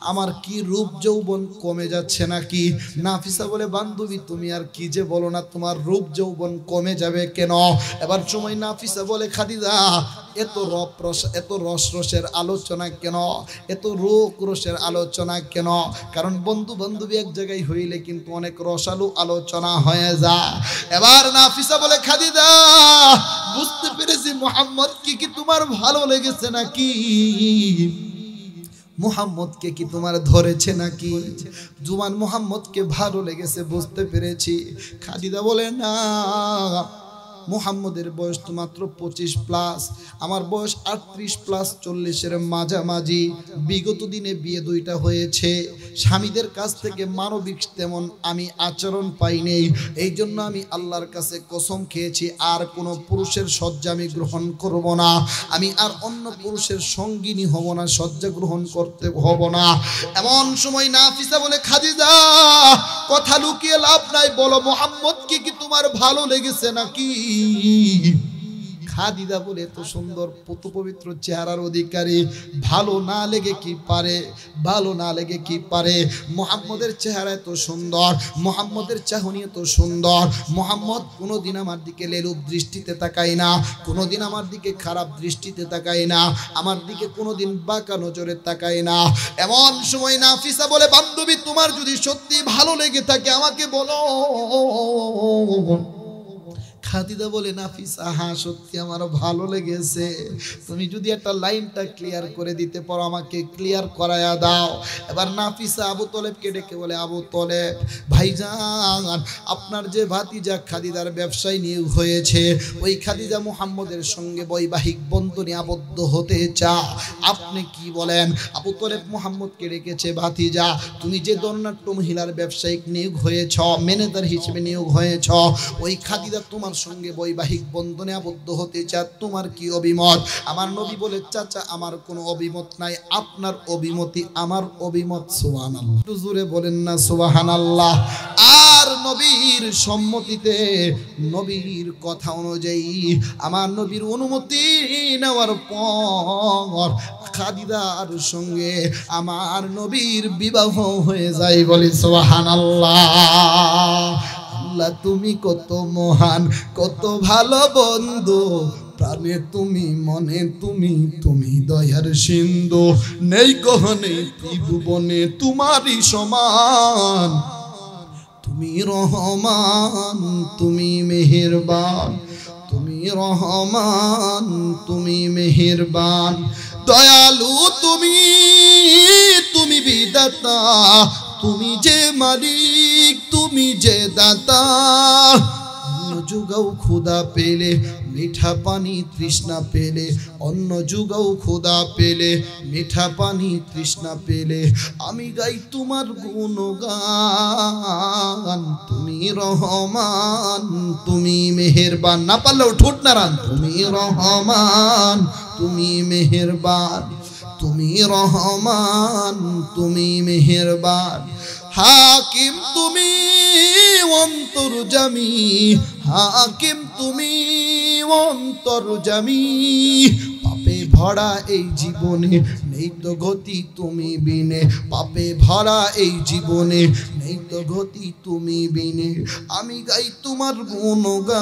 আমার কি রূপ যৌবন কমে যাচ্ছে নাকি? নাফিসা বলে, বান্ধবী তুমি আর কি যে বলো না, তোমার রূপ যৌবন কমে যাবে কেন? এবার সময় নাফিসা বলে, খাদিজা এত রসের আলোচনা কেন, এত রসের আলোচনা কেন? কারণ বন্ধু বান্ধবী এক জায়গায় হইলে কিন্তু অনেক রসালো আলোচনা হয়ে যায়। এবার নাফিসা বলে, খাদিজা বুঝতে পেরেছি মুহাম্মদ কি তোমার ভালো লেগেছে নাকি? মুহাম্মদকে কি তোমার ধরেছে নাকি? জুমান মুহাম্মদকে ভালো লেগেছে বুঝতে পেরেছি। খাদিজা বলে, না, মুহাম্মদের বয়স তো মাত্র 25+, আমার বয়স 38+, 40-এর মাঝামাঝি। বিগত দিনে বিয়ে 2টা হয়েছে, স্বামীদের কাছ থেকে মানবিক তেমন আমি আচরণ পাইনি। এই জন্য আমি আল্লাহর কাছে কসম খেয়েছি আর কোনো পুরুষের শয্যা আমি গ্রহণ করব না, আমি আর অন্য পুরুষের সঙ্গিনী হব না, শয্যা গ্রহণ করতে হব না। এমন সময় নাফিসা বলে, খাদিজা কথা লুকিয়ে লাভ নাই, বলো মুহাম্মদ কি তোমার ভালো লেগেছে নাকি? খাদিজা বলে, এত সুন্দর পুত পবিত্র চেহারার অধিকারী ভালো না লেগে কি পারে, ভালো না লেগে কি পারে? মুহাম্মদের চেহারা এত সুন্দর, মুহাম্মদের চাহনি এত সুন্দর, মুহাম্মদ কোনোদিন আমার দিকে লেলুপ দৃষ্টিতে তাকায় না, কোনোদিন আমার দিকে খারাপ দৃষ্টিতে তাকায় না, আমার দিকে কোনোদিন বাঁকা নজরে তাকায় না। এমন সময় নাফিসা বলে, বান্ধবী তোমার যদি সত্যি ভালো লেগে থাকে আমাকে বলো। খাদিজা বলে, নাফিসা হ্যাঁ সত্যি আমার ভালো লেগেছে, তুমি যদি একটা লাইনটা ক্লিয়ার করে দিতে পারো আমাকে ক্লিয়ার করায়া দাও। এবার নাফিসা আবু তলেবকে ডেকে বলে, আবু তলেব ভাইজান, আপনার যে ভাতিজা খাদিজার ব্যবসায় নিয়োগ হয়েছে, ওই খাদিজা মুহাম্মদের সঙ্গে বৈবাহিক বন্ধনে আবদ্ধ হতে চায়, আপনি কি বলেন? আবু তলেব মুহাম্মদকে ডেকেছে, ভাতিজা তুমি যে দণ্ডাঢ্য মহিলার ব্যবসায়িক নিয়োগ হয়েছ, ম্যানেজার হিসেবে নিয়োগ হয়েছ, ওই খাদিজা তোমার সঙ্গে বৈবাহিক বন্ধনে আবদ্ধ হতে চায়, তোমার কি অভিমত? আমার নবী বলে, চাচা আমার কোনো অভিমত নাই, আপনার অভিমতই আমার অভিমত। সুবহানাল্লাহ, একটু জোরে বলেন না সুবহানাল্লাহ। আর নবীর সম্মতিতে, নবীর কথা অনুযায়ী, আমার নবীর অনুমতি নেওয়ার পর খাদিজার সঙ্গে আমার নবীর বিবাহ হয়ে যায়। বলি সুবহানাল্লাহ। আল্লাহ তুমি কত মহান, কত ভালো বন্ধু, প্রাণে তুমি, মনে তুমি, তুমি দয়ার সিন্ধু, নেই কহনে ত্রিভুবনে তোমারই সমান। তুমি রহমান, তুমি মেহেরবান, তুমি রহমান, তুমি মেহেরবান, দয়ালু তুমি, তুমি বিধাতা, তুমি যে মালিক, তুমি যে দাতা। অন্য যুগও ক্ষুধা পেলে, মিঠা পানি তৃষ্ণা পেলে, অন্য যুগও ক্ষুধা পেলে, মিঠা পানি তৃষ্ণা পেলে, আমি গাই তোমার গুণগান। তুমি রহমান, তুমি মেহেরবান, না পারলেও ঠোঁট নাড়ান, তুমি রহমান, তুমি মেহেরবান, তুমি রহমান, তুমি মেহেরবান। হাকিম তুমি অন্তর্যামী, হাকিম তুমি অন্তর্যামী, পাপে ভরা এই জীবনে নেই তো গতি তুমি বিনে, পাপে ভরা এই জীবনে নেই তো গতি তুমি বিনে, আমি গাই তোমার গুণগান।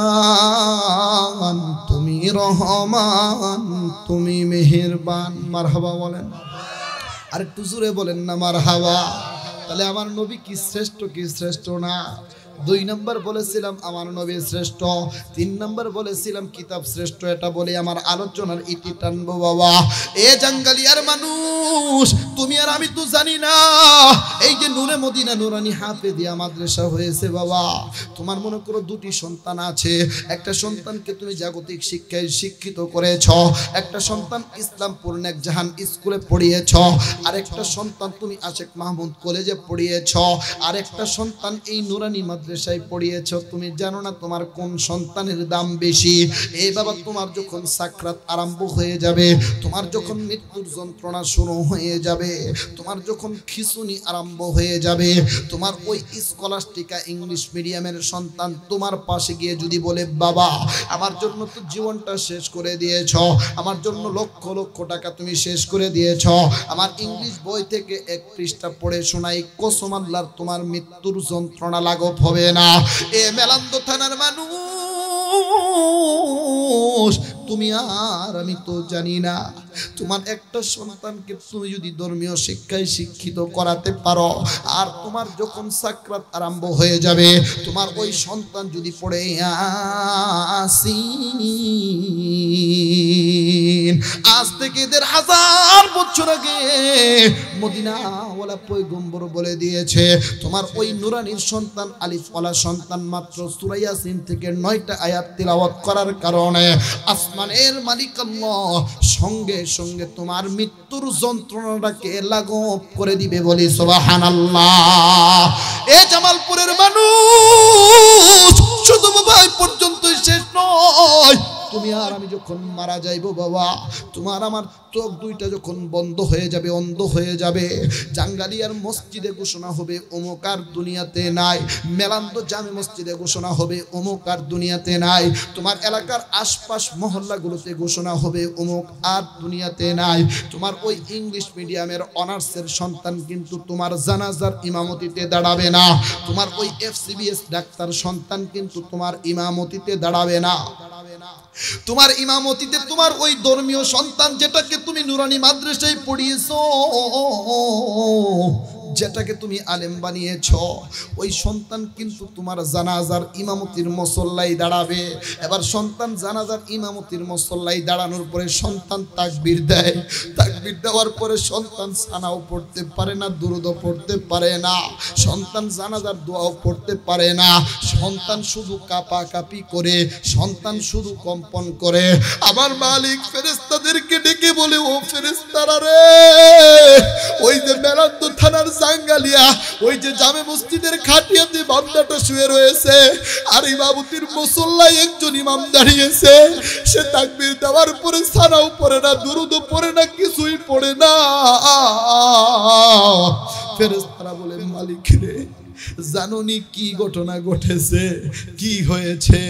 তুমি রহমান, তুমি মেহেরবান। মারহাবা বলেন, আরেকটু জোরে বলেন না মারহাবা। তাহলে আমার নবী কি শ্রেষ্ঠ, কি শ্রেষ্ঠ না? দুই নম্বর বলেছিলাম আমার নবী শ্রেষ্ঠ, তিন নম্বর বলেছিলাম কিতাব শ্রেষ্ঠ। এটা বলে আমার আলোচনার ইতি টানবো বাবা। এ জাঙ্গালিয়ার মানুষ, তুমি আর আমি তো জানি না এই যে নূরে মদিনা নুরানি হাফেজিয়া মাদ্রাসা হয়েছে বাবা। তোমার মনে করো দুটি সন্তান আছে, একটা সন্তানকে তুমি জাগতিক শিক্ষায় শিক্ষিত করেছ, একটা সন্তান ইসলামপুর নেক জাহান স্কুলে পড়িয়েছ, আর একটা সন্তান তুমি আশেক মাহমুদ কলেজে পড়িয়েছ, আর একটা সন্তান এই নুরানি মাদ্রাসায় পড়িয়েছ। তুমি জানো না তোমার কোন সন্তানের দাম বেশি? এই বাবা, তোমার যখন সাকরাত আরম্ভ হয়ে যাবে, তোমার যখন মৃত্যুর যন্ত্রণা শুরু হয়ে যাবে, তোমার যখন খিঁচুনি আরম্ভ হয়ে যাবে, তোমার ওই স্কলাস্টিকা ইংলিশ মিডিয়ামের সন্তান তোমার পাশে গিয়ে যদি বলে বাবা আমার জন্য তো জীবনটা শেষ করে দিয়েছ, আমার জন্য লক্ষ লক্ষ টাকা তুমি শেষ করে দিয়েছ, আমার ইংলিশ বই থেকে এক পৃষ্ঠা পড়ে শোনাই, কসম আল্লাহর তোমার মৃত্যুর যন্ত্রণা লাঘব হবে না। এ মেলান্দ থানার মানুষ, তুমি আর আমি তো জানি না, তোমার একটা সন্তানকে তুমি যদি ধর্মীয় শিক্ষায় শিক্ষিত করাতে পারো, আর তোমার যখন সাকরাত আরম্ভ হয়ে যাবে, তোমার ওই সন্তান যদি পড়ে ইয়াসিন, আজ থেকে ১৫০০ বছর আগে মদিনাওয়ালা পয়গম্বর বলে দিয়েছে, তোমার ওই নুরানির সন্তান আলিফওয়ালা সন্তান মাত্র সূরা ইয়াসিন থেকে ৯টা আয়াত তিলাওয়াত করার কারণে আসমানের মালিক আল্লাহ সঙ্গে সঙ্গে তোমার মৃত্যুর যন্ত্রণাটাকে লাঘব করে দিবে, বলি সুবহানাল্লাহ। এ জামালপুরের মানুষ, শুধু বাবা এই পর্যন্তই শেষ নয়, তুমি আর আমি যখন মারা যাইব বাবা, তোমার আমার চোখ দুইটা যখন বন্ধ হয়ে যাবে, অন্ধ হয়ে যাবে, জাঙ্গালিয়ার মসজিদে ঘোষণা হবে অমুক আর দুনিয়াতে নাই, মেলান্দ জামে মসজিদে ঘোষণা হবে অমুক আর দুনিয়াতে নাই, তোমার এলাকার আশপাশ মহল্লাগুলোতে ঘোষণা হবে অমুক আর দুনিয়াতে নাই, তোমার ওই ইংলিশ মিডিয়ামের অনার্সের সন্তান কিন্তু তোমার জানাজার ইমামতিতে দাঁড়াবে না, তোমার ওই FCBS ডাক্তার সন্তান কিন্তু তোমার ইমামতিতে দাঁড়াবে না, তোমার ইমামতিতে তোমার ওই ধর্মীয় সন্তান যেটাকে তুমি নুরানি মাদ্রাসায় পড়িয়েছো, যেটাকে তুমি আলেম বানিয়েছ, ওই সন্তান কিন্তু তোমার জানাজার ইমামতির মুসল্লায় দাঁড়াবে। এবার সন্তান জানাজার ইমামতির মুসল্লায় দাঁড়ানোর পরে সন্তান তাকবীর দেয়, তাকবীর দেওয়ার পরে সন্তান সানাও পড়তে পারে না, দুরূদও পড়তে পারে না, সন্তান জানাজার দোয়াও পড়তে পারে না, সন্তান শুধু কাঁপাকাঁপি করে, সন্তান শুধু কম্পন করে। আমার মালিক ফেরেশতাদেরকে ডেকে বলে, ও ফেরেশতারা রে, ওই যে মেলান্দ থানার জাঙ্গালিয়া, ওই যে জামে মসজিদের খাটিয়াতে বান্দাটা শুয়ে রয়েছে, আর ইমামতির মুসল্লায় একজন ইমাম দাঁড়িয়েছে, সে তাকবীর দেওয়ার পরে সানাও পড়ে না, দুরূদও পড়ে না, কিছুই পড়ে না। ফেরেশতারা বলে, মালিক রে, জানোনি কি ঘটনা ঘটেছে, কি হয়েছে?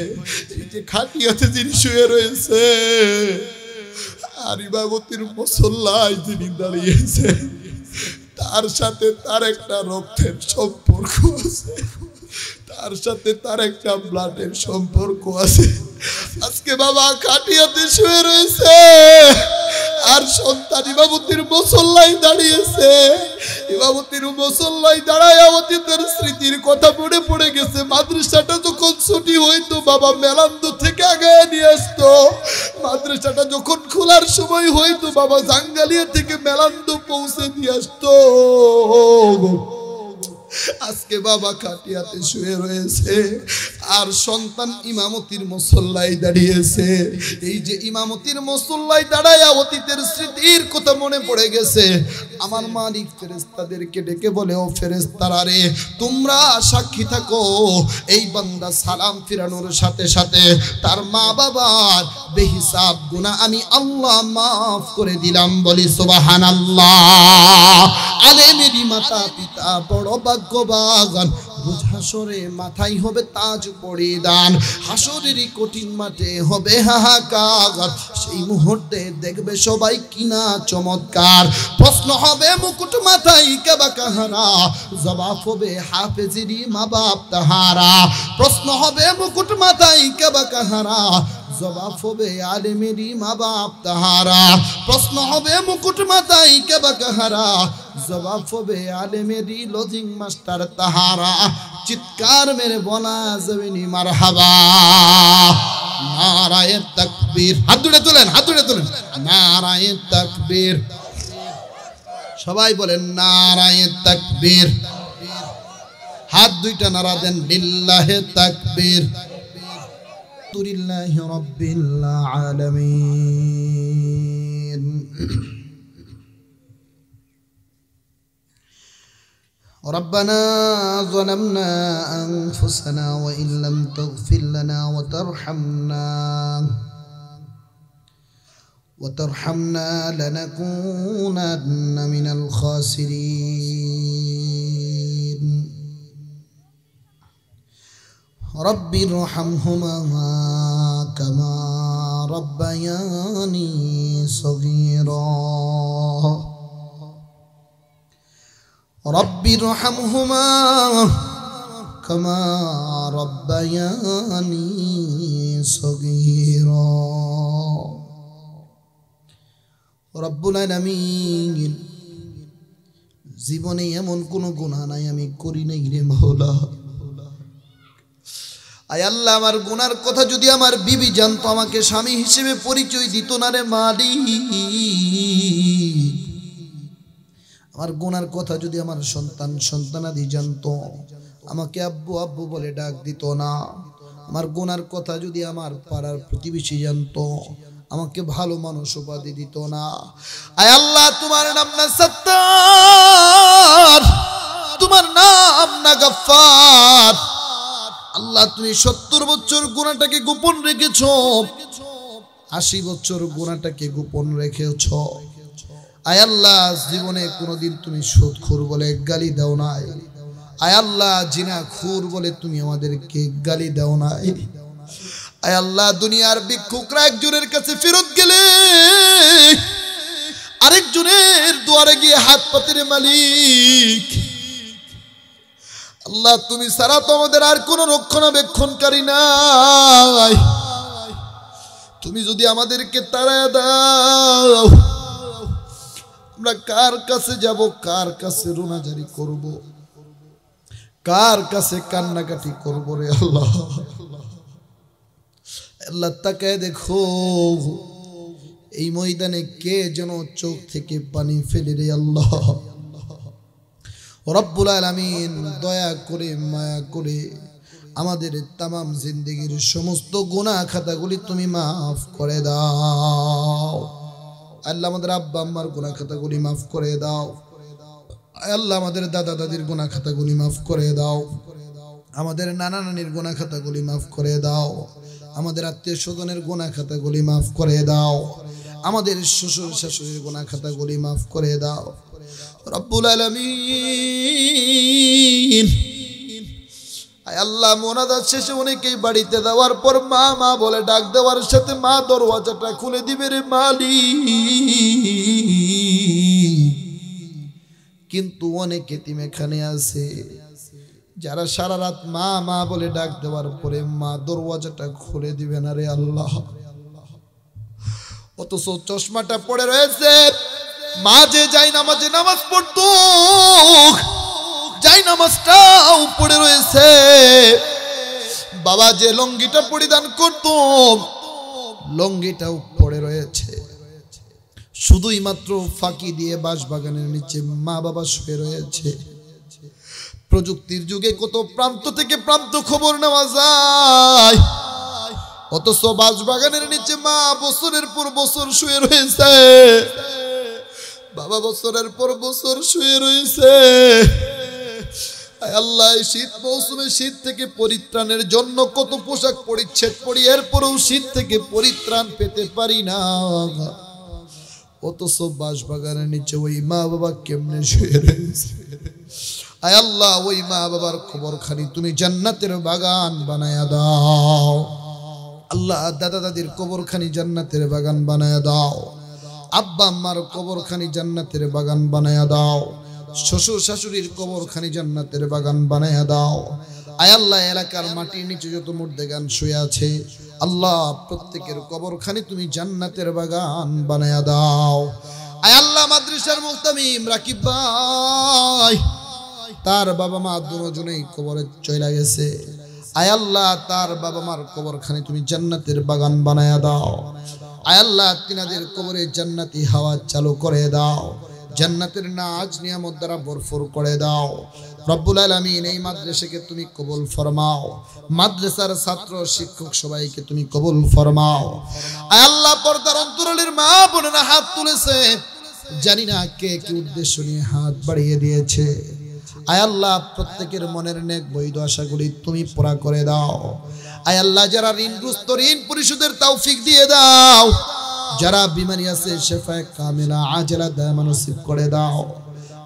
এই যে খাটিয়াতে যিনি শুয়ে রয়েছে আর ইমামতির মুসল্লায় যিনি দাঁড়িয়েছে, তার সাথে তার একটা রক্তের সম্পর্ক আছে, তার সাথে তার একটা ব্লাডের সম্পর্ক আছে। আজকে বাবা খাটিয়াতে শুয়ে রয়েছে, আর সন্তান ইমামতির মুসল্লায় দাঁড়িয়েছে, ইমামতির মুসল্লায় দাঁড়ায় অতীতের স্মৃতির কথা মনে পড়ে গেছে। মাদ্রাসাটা যখন ছুটি হইতো বাবা মেলান্দ থেকে আগে নিয়ে আসতো, মাদ্রাসাটা যখন খোলার সময় হইতো বাবা জাঙ্গালিয়া থেকে মেলান্দ পৌঁছে দিয়ে আসতো। আজকে বাবা খাটিয়াতে শুয়ে রয়েছে, আর সন্তান ইমামতির মুসল্লায় দাঁড়িয়েছে। এই যে ইমামতির মুসল্লায় দাঁড়ায় অতীতের স্মৃতির কথা মনে পড়ে গেছে। আমার মালিক ফেরেশতাদেরকে ডেকে বলে, ও ফেরেশতারা রে, তোমরা সাক্ষী থাকো, এই বান্দা সালাম ফিরানোর সাথে সাথে তার মা বাবার বেহিসাব গুনাহ আমি আল্লাহ মাফ করে দিলাম, বলি সুবহানাল্লাহ। আলেমেরই মাতা পিতা বড় ভাগ্যবান, হাসরে মাথায় হবে তাজ পরিধান, হাসরেরই কঠিন মাঠে হবে হাহাকার, সেই মুহূর্তে দেখবে সবাই কিনা চমৎকার। প্রশ্ন হবে মুকুট মাথায় কাবা কাহারা, জবাব হবে হাফেজেরই মা বাপ তাহারা। প্রশ্ন হবে মুকুট মাথায় কাবা কাহারা, জবাব হবে আলেমেরই মা বাপ তাহারা। প্রশ্ন হবে মুকুট মাথায় কাবা কাহারা, জবাব হবে আলেমেরই লজিং মাস্টার তাহারা। চিৎকার মেরে বলা যাবে নি মারহাবা। নারায়ে তাকবীর, হাত দুটো তোলেন, হাত দুটো তোলেন। নারায়ে তাকবীর, সবাই বলেন নারায়ে তাকবীর। হাত দুইটা নারা দেন, লিল্লাহে তাকবীর। আলহামদুলিল্লাহি রাব্বিল আলামিন। ربنا ظلمنا أنفسنا وإن لم تغفر لنا وترحمنا لنكونن من الخاسرين رب ارحمهما كما ربياني صغيرا رب ارحمهما كما ربياني صغيرا রব্বুল আলামিন, জীবনে এমন কোন গুনাহ নাই আমি করি নাই রে মাওলা। আয় আল্লাহ, আমার গুনার কথা যদি আমার বিবি জানতো, আমাকে স্বামী হিসেবে পরিচয় দিত না রে মালিক। আমার গুনার কথা যদি আমার সন্তানাদি জানতো, আমাকে আব্বু আব্বু বলে ডাক দিত না। আমার গুনার কথা যদি আমার পাড়ার প্রতিবেশী জানতো, আমাকে ভালো মানুষ উপাধি দিত না। আয় আল্লাহ, তোমার নাম না সত্তার, তোমার নাম না গফফার। আল্লাহ, তুমি 70 বছর গুনাহটাকে গোপন রেখেছো, 80 বছর গুনাহটাকে গোপন রেখেছো। আয় আল্লাহ, জীবনে কোনোদিন তুমি সুদখোর বলে গালি দাও নাই। আয় আল্লাহ, জিনাখোর বলে তুমি আমাদেরকে গালি দাও নাই। আয় আল্লাহ, দুনিয়ার ভিক্ষুকরা একজনের কাছে ফেরত গেলে আরেকজনের দুয়ারে গিয়ে হাত পাতের মালিক। আল্লাহ, তুমি ছাড়া তো আমাদের আর কোনো রক্ষণাবেক্ষণকারী নাই। তুমি যদি আমাদেরকে তাড়ায় দাও, আমরা কার কাছে যাব, কার কাছে রোনাজারি করব, কার কাছে কান্নাকাটি করব রে আল্লাহ। আল্লাহ, তাকায় দেখো এই ময়দানে কে যেন চোখ থেকে পানি ফেলে রে আল্লাহ। রব্বুল আলামিন, দয়া করে মায়া করে আমাদের তামাম জিন্দেগির সমস্ত গুনাহ খাতাগুলি তুমি মাফ করে দাও। আল্লাহ, আমাদের আব্বা আম্মার গুনাহ খাতাগুলি মাফ করে দাও। আল্লাহ, আমাদের দাদা দাদির গুনাহ খাতাগুলি মাফ করে দাও। আমাদের নানা নানির গুনাহ খাতাগুলি মাফ করে দাও। আমাদের আত্মীয় স্বজনের গুনাহ খাতাগুলি মাফ করে দাও। আমাদের শ্বশুর শাশুড়ির গুনাহ খাতাগুলি মাফ করে দাও। রব্বুল আলামিন, আয় আল্লাহ, মোনাজাত শেষে অনেকেই বাড়িতে দেওয়ার পর মা মা বলে ডাক দেওয়ার সাথে মা দরওয়াজাটা খুলে দিবে রে মালিক। কিন্তু অনেক এতিম এখানে আছে যারা সারা রাত মা মা বলে ডাক দেওয়ার পরে মা দরওয়াজাটা খুলে দিবে না রে আল্লাহ। অথচ চশমাটা পড়ে রয়েছে, মা যে যাই নামাজে নামাজ পড়তো, যাই নামাজটাও পড়ে রয়েছে। বাবা যে লঙ্গিটা পরিধান করত, লঙ্গিটাও পড়ে রয়েছে। শুধুই মাত্র ফাঁকি দিয়ে বাঁশবাগানের নিচে মা বাবা শুয়ে রয়েছে। প্রযুক্তির যুগে কত প্রান্ত থেকে প্রান্ত খবর নেওয়া যায়, অথচ বাঁশবাগানের নিচে মা বছরের পর বছর শুয়ে রয়েছে, বাবা বছরের পর বছর শুয়ে রয়েছে। আল্লাহ, শীত মৌসুমে শীত থেকে পরিত্রাণের জন্য কত পোশাক পরিচ্ছেদ পরি, এরপরেও শীত থেকে পরিত্রাণ পেতে পারি না। অথচ বাঁশবাগানের নিচে ওই মা বাবা কেমনে শুয়ে রয়েছে। আয় আল্লাহ, ওই মা বাবার কবরখানি তুমি জান্নাতের বাগান বানায়া দাও। আল্লাহ, দাদা দাদির কবরখানি জান্নাতের বাগান বানায়া দাও। আব্বা আম্মার কবরখানি জান্নাতের বাগান বানায়া দাও। শ্বশুর শাশুড়ির কবরখানি জান্নাতের বাগান বানায়া দাও। আয় আল্লাহ, এলাকার মাটির নিচে যত মুর্দাগান শুয়ে আছে, আল্লাহ, প্রত্যেকের কবরখানি তুমি জান্নাতের বাগান বানায়া দাও। আয় আল্লাহ, মাদ্রাসার মুহতামিম রাকিব ভাই, তার বাবা মা দুজনেই কবরে চলে গেছে। আয় আল্লাহ, তার বাবা মার কবরখানে তুমি জান্নাতের বাগান বানায়া দাও। আয় আল্লাহ, তিনাদের কবরে জান্নাতি হাওয়া চালু করে দাও, জান্নাতের নাজ নিয়ামত দ্বারা ভরপুর করে দাও। রব্বুল আলামিন, এই মাদ্রাসাকে তুমি কবুল ফরমাও, মাদ্রাসার ছাত্র শিক্ষক সবাইকে তুমি কবুল ফরমাও। আয় আল্লাহ, পর্দার অন্তরালের মা বোনেরা হাত তুলেছে, জানি না কে কি উদ্দেশ্য নিয়ে হাত বাড়িয়ে দিয়েছে। আয় আল্লাহ, প্রত্যেকের মনের নেক বৈধ আশাগুলি তুমি পুরা করে দাও। আয় আল্লাহ, যারা ঋণগ্রস্ত ঋণ পরিশোধের তৌফিক দিয়ে দাও, যারা বিমারি আছে শেফায়ে কামিলা আজেলা দায়মা নসিব করে দাও।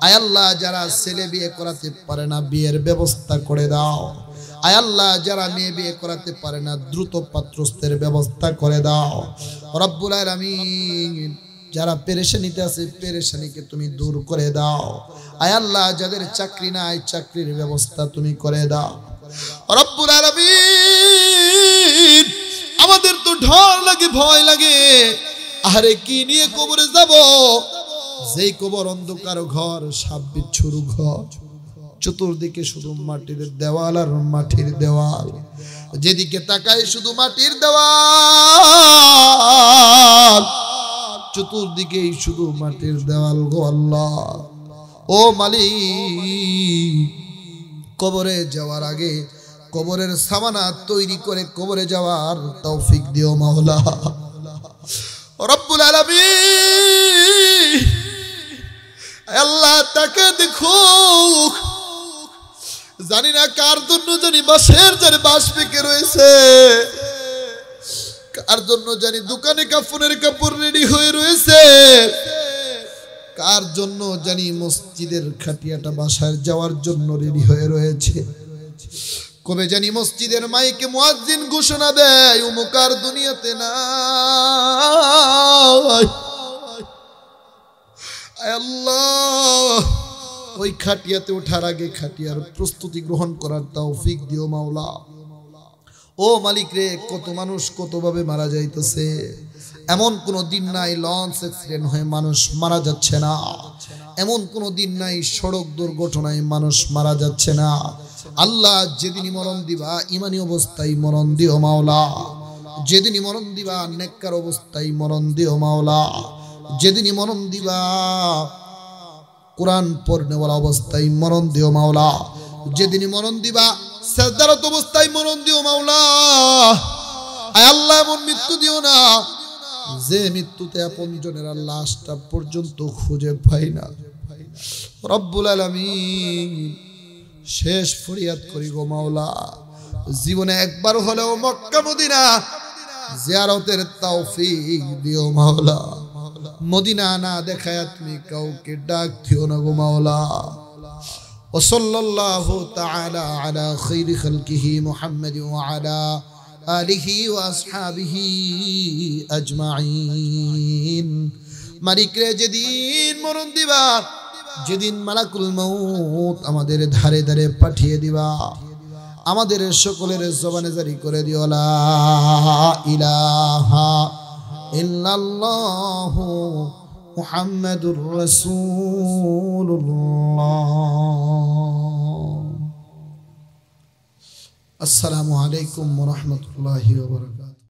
আয় আল্লাহ, যারা ছেলে বিয়ে করাতে পারে না বিয়ের ব্যবস্থা করে দাও। আয় আল্লাহ, যারা মেয়ে বিয়ে করাতে পারে না দ্রুত পাত্রস্থের ব্যবস্থা করে দাও। রব্বুল আলামিন, যারা পেরেশানিতে আছে পেরেশানিকে তুমি দূর করে দাও। আয় আল্লাহ, যাদের চাকরি নাই চাকরির ব্যবস্থা তুমি করে দাও। রব্বুল আলামিন, আমাদের তো ডর লাগে, ভয় লাগে, আরে কি নিয়ে কবরে যাব? যেই কবর অন্ধকার ঘর, সাপ বিচ্ছুর ঘর, চতুর্দিকে শুধু মাটির দেওয়াল আর মাটির দেওয়াল, যেদিকে তাকাই শুধু মাটির দেওয়াল, চতুর্দিকেই শুধু মাটির দেওয়াল গো আল্লাহ। ও মালিক, কবরে যাওয়ার আগে কবরের সামানা তৈরি করে কবরে যাওয়ার তৌফিক দিও মাওলা। রব্বুল আলামিন, আল্লাহ তাকে দেখো, জানি না কার জন্য জানি বাঁশের জানি বাঁশ পেকে রয়েছে, কার জন্য জানি দোকানে কাফনের কাপড় রেডি হয়ে রয়েছে, কার জন্য জানি মসজিদের খাটিয়াটা বাসায় যাওয়ার জন্য রেডি হয়ে রয়েছে। কবে জানি মসজিদের মাইকে মুয়াজ্জিন ঘোষণা দেয় উমুকার দুনিয়াতে নাই। আল্লাহ, ওই খাটিয়াতে ওঠার আগে খাটিয়ার প্রস্তুতি গ্রহণ করার তৌফিক দিও মাওলা। ও মালিক রে, কত মানুষ কতভাবে মারা যাইতেছে, এমন কোনো দিন নাই লঞ্চ অ্যাক্সিডেন্ট হয়ে মানুষ মারা যাচ্ছে না, এমন কোনো দিন নাই সড়ক দুর্ঘটনায় মানুষ মারা যাচ্ছে না। আল্লাহ, যেদিনই মরণ দিবা ইমানি অবস্থায় মরণ দিও মাওলা, যেদিনই মরণ দিবা নেককার অবস্থায় মরণ দিও মাওলা, যেদিনই মরণ দিবা কোরআন পড়নেওয়ালা অবস্থায় মরণ দিও মাওলা, যেদিনই মরণ দিবা সাজদারত অবস্থায় মরণ দিও মাওলা। আয় আল্লাহ, এমন মৃত্যু দিও না যে মৃত্যুতে আপনজনের লাশটা পর্যন্ত খুঁজে পাই না। রব্বুল আলামিন, শেষ ফরিয়াদ করি গো মাওলা, জীবনে একবার হলেও মক্কা মদিনা জিয়ারতের তৌফিক দিও মাওলা। মদিনা না দেখায়া তুমি কাউকে ডাক দিও না গো মাওলা। ও সাল্লাল্লাহু তাআলা আলা খাইরি খালকিহি মুহাম্মাদ ওয়া আলা আলিহি ওয়া আসহাবিহি আজমাইন। মালিক রে, যেদিন মরণ দিবা, যেদিন মালাকুল মউত আমাদের ধারে ধারে পাঠিয়ে দিবা, আমাদের সকলের জবানে জারি করে দিও লা ইলাহা ইল্লাল্লাহু মুহাম্মাদুর রাসূলুল্লাহ। আসসালামু আলাইকুম ওয়া রাহমাতুল্লাহি ওয়া বারাকাতুহু।